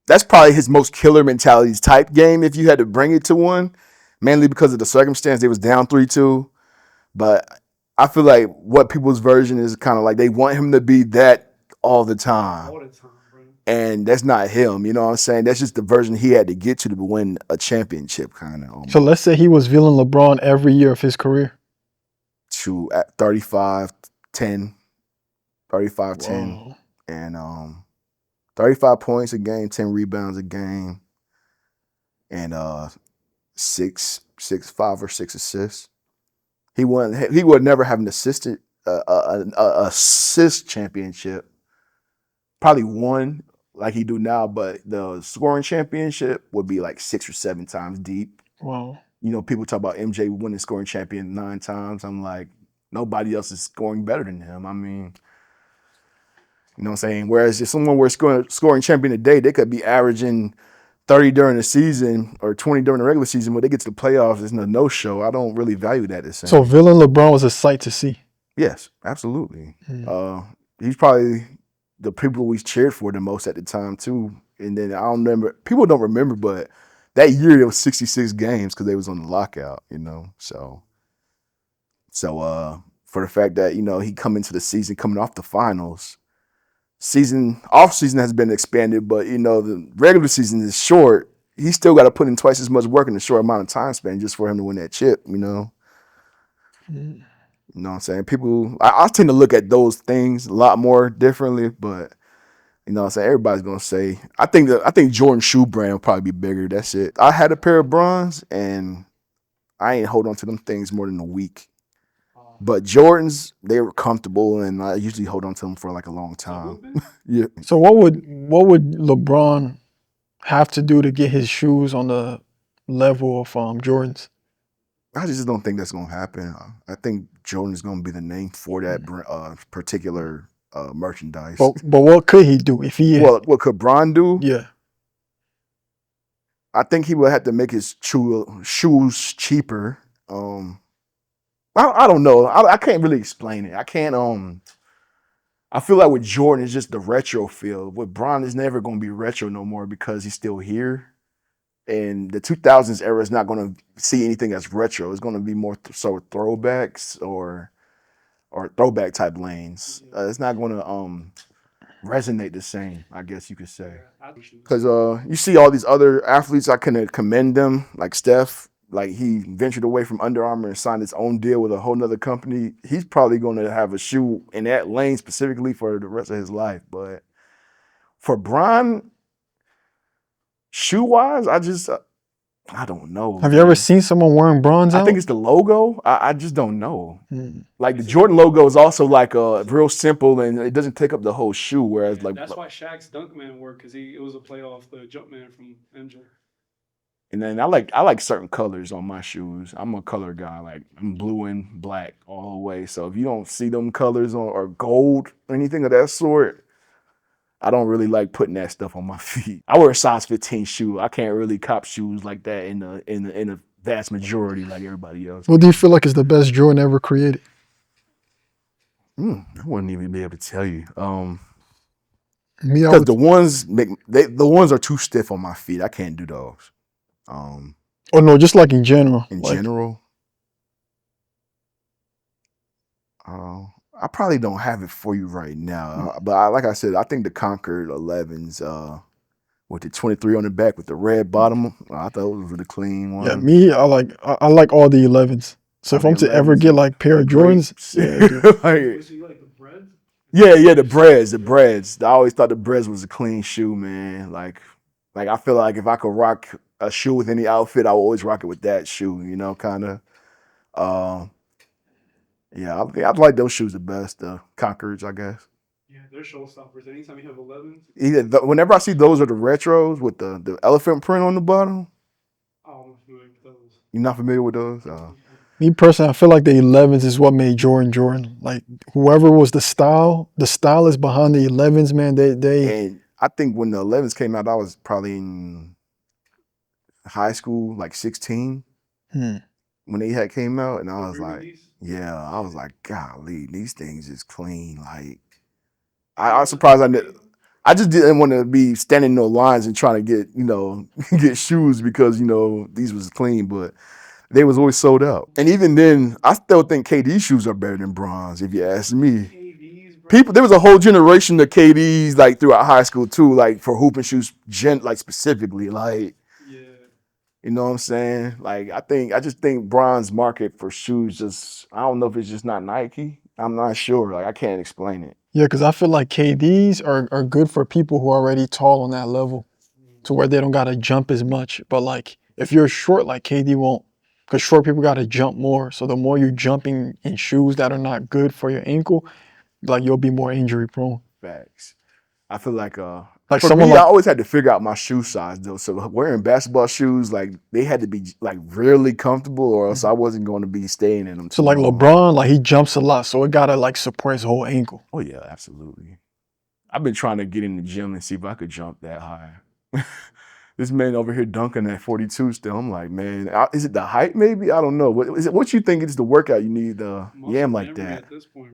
that's probably his most killer mentality type game if you had to bring it to one, mainly because of the circumstance. They was down 3-2. But I feel like what people's version is kind of like they want him to be that all the time. All the time, bro. And that's not him. You know what I'm saying? That's just the version he had to get to win a championship, kind of So let's almost. say he was villain LeBron every year of his career. To at 35-10, 35-10, Wow. and 35 points a game, 10 rebounds a game, and 5 or 6 assists. He would never have an assist championship. Probably one like he do now, but the scoring championship would be like 6 or 7 times deep. Wow. You know, people talk about MJ winning scoring champion 9 times. I'm like, nobody else is scoring better than him. I mean, you know what I'm saying? Whereas if someone were scoring champion today, they could be averaging 30 during the season or 20 during the regular season. When they get to the playoffs, it's a no-show. I don't really value that the So same. villain LeBron was a sight to see. Yes, absolutely. Mm. He's probably the people we cheered for the most at the time too. And then I don't remember. People don't remember, but that year there was 66 games because they was on the lockout. You know, so for the fact that he come into the season coming off the finals, off season has been expanded, but the regular season is short. He still got to put in twice as much work in a short amount of time span just for him to win that chip. Mm. You know what I'm saying? People, I tend to look at those things a lot more differently, but you know what I'm saying? Everybody's gonna say, I think Jordan shoe brand will probably be bigger. That's it. I had a pair of bronze and I ain't hold on to them things more than a week. But Jordans, they were comfortable and I usually hold on to them for like a long time. Yeah. So what would LeBron have to do to get his shoes on the level of Jordan's? I just don't think that's gonna happen. I think Jordan is gonna be the name for that particular merchandise. But what could he do if he? Well, what could Bron do? Yeah. I think he would have to make his shoes cheaper. I don't know. I can't really explain it. I can't. I feel like with Jordan, it's just the retro feel. With Bron, it's never going to be retro no more because he's still here. And the 2000s era is not going to see anything that's retro. It's going to be more so throwbacks or throwback type lanes. It's not going to resonate the same, I guess you could say. Because you see all these other athletes, I can commend them, like Steph. Like he ventured away from Under Armour and signed his own deal with a whole nother company. He's probably going to have a shoe in that lane specifically for the rest of his life. But for Bron, shoe wise, I don't know. Have you ever seen someone wearing bronze I out? think it's the logo. I just don't know. Mm. Like the Jordan logo is also like real simple and it doesn't take up the whole shoe. Whereas like that's why Shaq's Dunkman worked because it was a play off the Jumpman from MJ. And then I like certain colors on my shoes. I'm a color guy. Like I'm blue and black all the way. So if you don't see them colors on or gold or anything of that sort, I don't really like putting that stuff on my feet. I wear a size 15 shoe. I can't really cop shoes like that in the vast majority like everybody else. What do you feel like is the best Jordan ever created? I wouldn't even be able to tell you. Me, I Because would. the ones are too stiff on my feet. I can't do those. Oh no, just like in general. In Like, general, I probably don't have it for you right now. But like I said, I think the Concord 11s with the 23 on the back with the red bottom, I thought those were the clean yeah, ones. me, I like all the 11s. So if The I'm to ever 11s get like pair of great. Jordans, yeah, dude. Like, So you like the bread? yeah, the breads. I always thought the breads was a clean shoe, man. Like I feel like if I could rock a shoe with any outfit, I would always rock it with that shoe. Kind of. Yeah, I like those shoes the best. The Concords, I guess. Yeah, they're showstoppers. Anytime you have 11s, Whenever I see those are the retros with the elephant print on the bottom. I'm familiar with those. You're not familiar with those? Me personally, I feel like the 11s is what made Jordan Jordan. Like whoever was the stylist behind the 11s, man, they And I think when the 11s came out, I was probably in high school, like 16, when they had came out, and I was like, yeah, I was like, golly, these things is clean. Like, I was surprised I just didn't want to be standing in no lines and trying to get, get shoes because, these was clean, but they was always sold out. And even then, I still think KD shoes are better than Bron's, if you ask me. KD's, bro. People, there was a whole generation of KDs like throughout high school too, like for hooping shoes, like specifically, like Yeah. you know what I'm saying? Like I just think Bron's market for shoes I don't know if it's just not Nike. I'm not sure. Like I can't explain it. Yeah, because I feel like KDs are good for people who are already tall on that level, to where they don't gotta jump as much. But like if you're short, like KD won't, because short people gotta jump more. So the more you're jumping in shoes that are not good for your ankle, like you'll be more injury prone. Facts. I feel like Like for someone me, I like always had to figure out my shoe size though. So wearing basketball shoes, like they had to be like really comfortable, or else I wasn't going to be staying in them so too like long. LeBron, like he jumps a lot, so it gotta like support his whole ankle. Oh yeah, absolutely. I've been trying to get in the gym and see if I could jump that high. This man over here dunking at 42 still. I'm like, man, is it the height maybe? I don't know. What is it? What you think is the workout you need to Muscle yam like memory that? at this point.